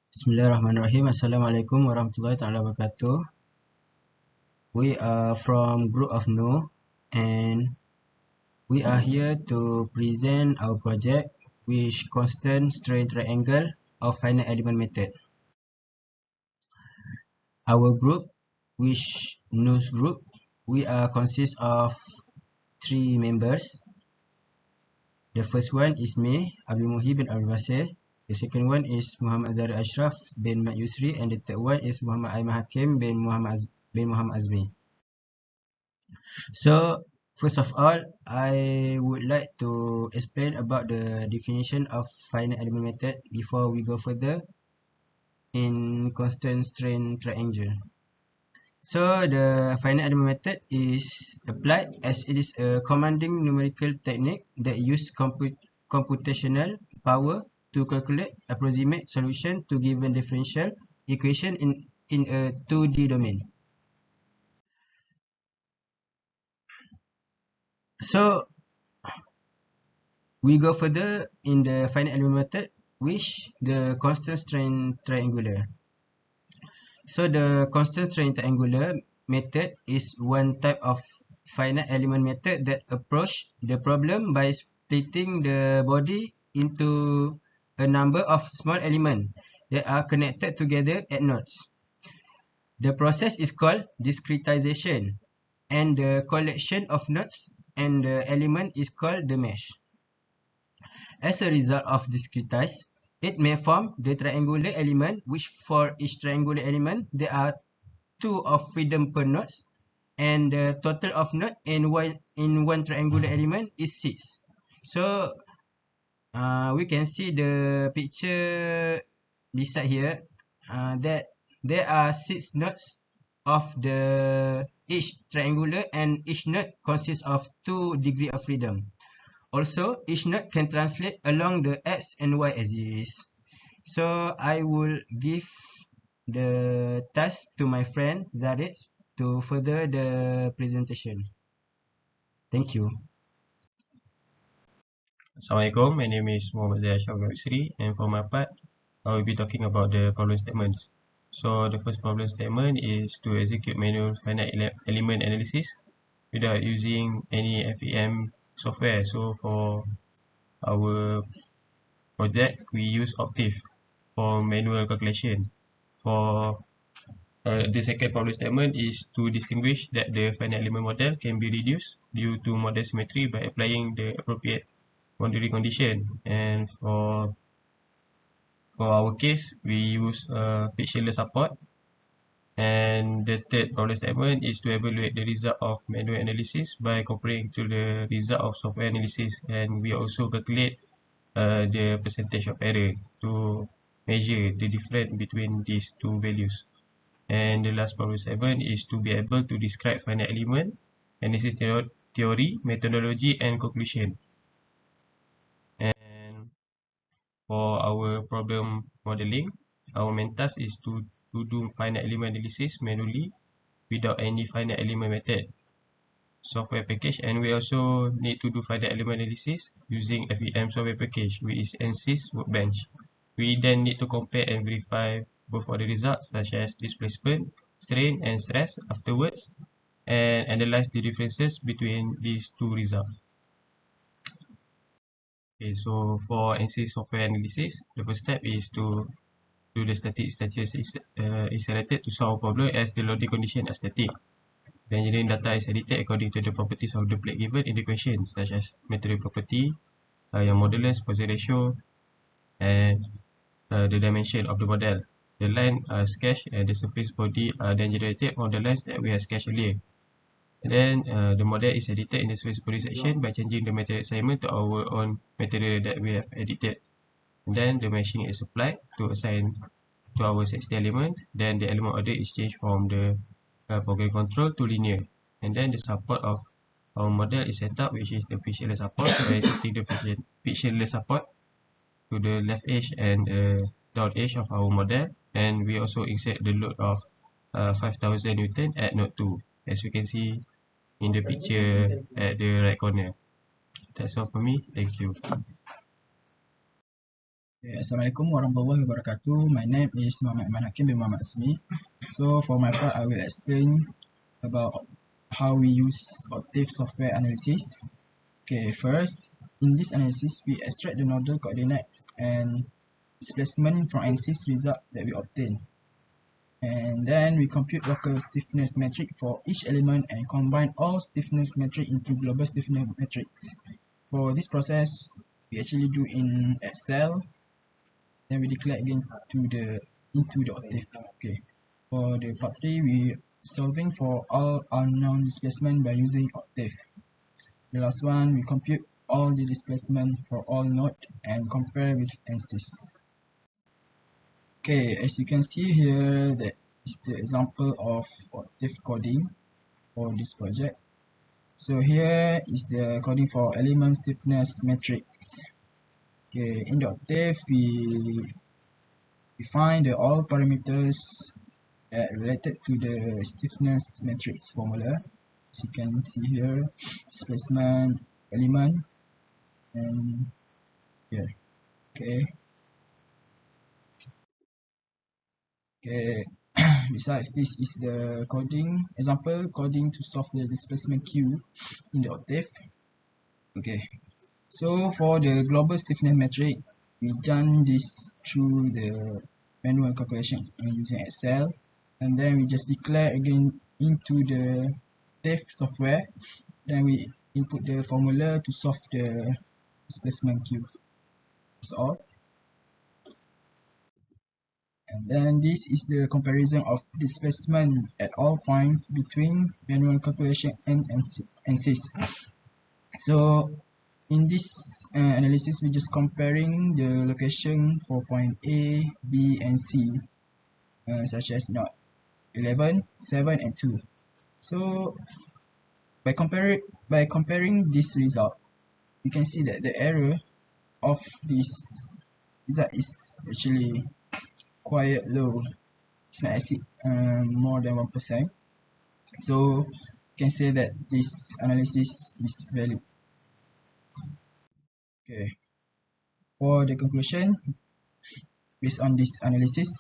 Bismillahirrahmanirrahim. Assalamualaikum warahmatullahi taala wabarakatuh. We are from group of No, and we are here to present our project which constant strain triangle of finite element method. Our group, which knows group, we are consist of 3 members. The first one is me, MUHYI bin BASIR. The second one is Muhammad Zarith Asyraf bin YUSRI, and the third one is Muhammad AIMAN HAKIM bin Muhammad AZMI. So first of all, I would like to explain about the definition of finite element method before we go further in constant strain triangle. So the finite element method is applied as it is a commanding numerical technique that uses computational power to calculate approximate solution to given differential equation in a 2D domain. So we go further in the finite element method, which the constant strain triangular. So the constant strain triangular method is one type of finite element method that approach the problem by splitting the body into a number of small elements that are connected together at nodes. The process is called discretization, and the collection of nodes and the element is called the mesh. As a result of discretize, it may form the triangular element, which for each triangular element there are 2 of freedom per nodes, and the total of node in one triangular element is 6. So we can see the picture beside here that there are 6 nodes of the each triangular, and each node consists of 2 degrees of freedom. Also, each node can translate along the x and y axis. So I will give the task to my friend Zarith to further the presentation. Thank you. Assalamualaikum, my name is Muhammad YUSRI, and for my part, I will be talking about the problem statements. So the first problem statement is to execute manual finite element analysis without using any FEM software. So for our project, we use Octave for manual calculation. For the second problem statement is to distinguish that the finite element model can be reduced due to model symmetry by applying the appropriate boundary condition. And for our case, we use frictionless support. And the third problem statement is to evaluate the result of manual analysis by comparing to the result of software analysis, and we also calculate the percentage of error to measure the difference between these two values. And the last problem statement is to be able to describe finite element analysis theory, methodology, and conclusion. And for our problem modeling, our main task is to do finite element analysis manually without any finite element method software package, and we also need to do finite element analysis using FEM software package, which is NC's Workbench. We then need to compare and verify both of the results, such as displacement, strain, and stress afterwards, and analyze the differences between these two results. Okay, so for NC software analysis, the first step is to do the static statistics is selected to solve a problem as the loading condition are static. The engineering data is edited according to the properties of the plate given in the question, such as material property, yang modulus, Poisson ratio, and the dimension of the model. The line are sketched and the surface body are then generated on the lines that we have sketched earlier. And then the model is edited in the surface body section by changing the material assignment to our own material that we have edited. And then the meshing is applied to assign to our 60 element. Then the element order is changed from the program control to linear. And then the support of our model is set up, which is the frictionless support, by setting the frictionless support to the left edge and down edge of our model. And we also insert the load of 5000 Newton at node 2, as you can see in the picture at the right corner. That's all for me. Thank you. Assalamualaikum warahmatullahi wabarakatuh. My name is MOHAMAD HAKIM bin Muhammad AZMI. So for my part, I will explain about how we use octave software analysis. Okay, first, in this analysis, we extract the nodal coordinates and displacement from ANSYS result that we obtain. And then we compute local stiffness metric for each element and combine all stiffness metric into global stiffness matrix. For this process, we actually do in Excel. Then we declare again into the octave. Okay. For the part 3, we solving for all unknown displacement by using octave. The last one, we compute all the displacement for all node and compare with ANSYS. Okay, as you can see here, that is the example of octave coding for this project. So here is the coding for element stiffness matrix. Okay, in the octave, we find all parameters related to the stiffness matrix formula. As you can see here, displacement, element, and here. Okay. Okay. Besides, this is the coding example coding to solve the displacement Q in the octave. Okay. So for the global stiffness metric, we done this through the manual calculation using Excel, and then we just declare again into the TAFE software. Then we input the formula to solve the displacement Q. That's all. And then this is the comparison of displacement at all points between manual calculation and ANSYS. So in this analysis, we're just comparing the location for point A, B, and C, such as node 11, 7, and 2. So by comparing this result, you can see that the error of this result is actually quite low. It's not exceed more than 1%. So you can say that this analysis is valid. Okay. For the conclusion, based on this analysis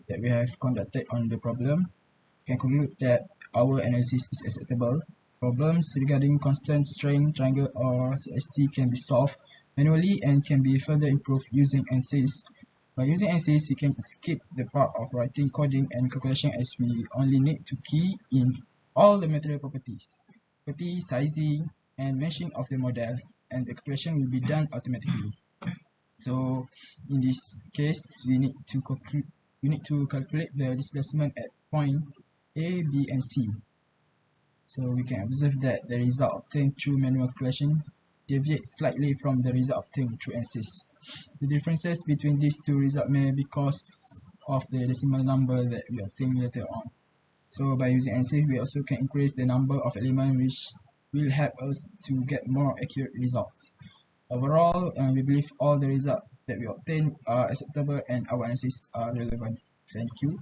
that we have conducted on the problem, we can conclude that our analysis is acceptable. Problems regarding constant strain triangle or CST can be solved manually and can be further improved using ANSYS. By using ANSYS, you can skip the part of writing coding and calculation, as we only need to key in all the material properties, sizing, and mention of the model, and the calculation will be done automatically. So in this case, we need to calculate the displacement at point A, B, and C. So we can observe that the result obtained through manual calculation deviates slightly from the result obtained through ANSYS. The differences between these two results may be because of the decimal number that we obtain later on. So by using ANSYS, we also can increase the number of elements, which will help us to get more accurate results. Overall, we believe all the results that we obtain are acceptable and our ANSYS are relevant. Thank you.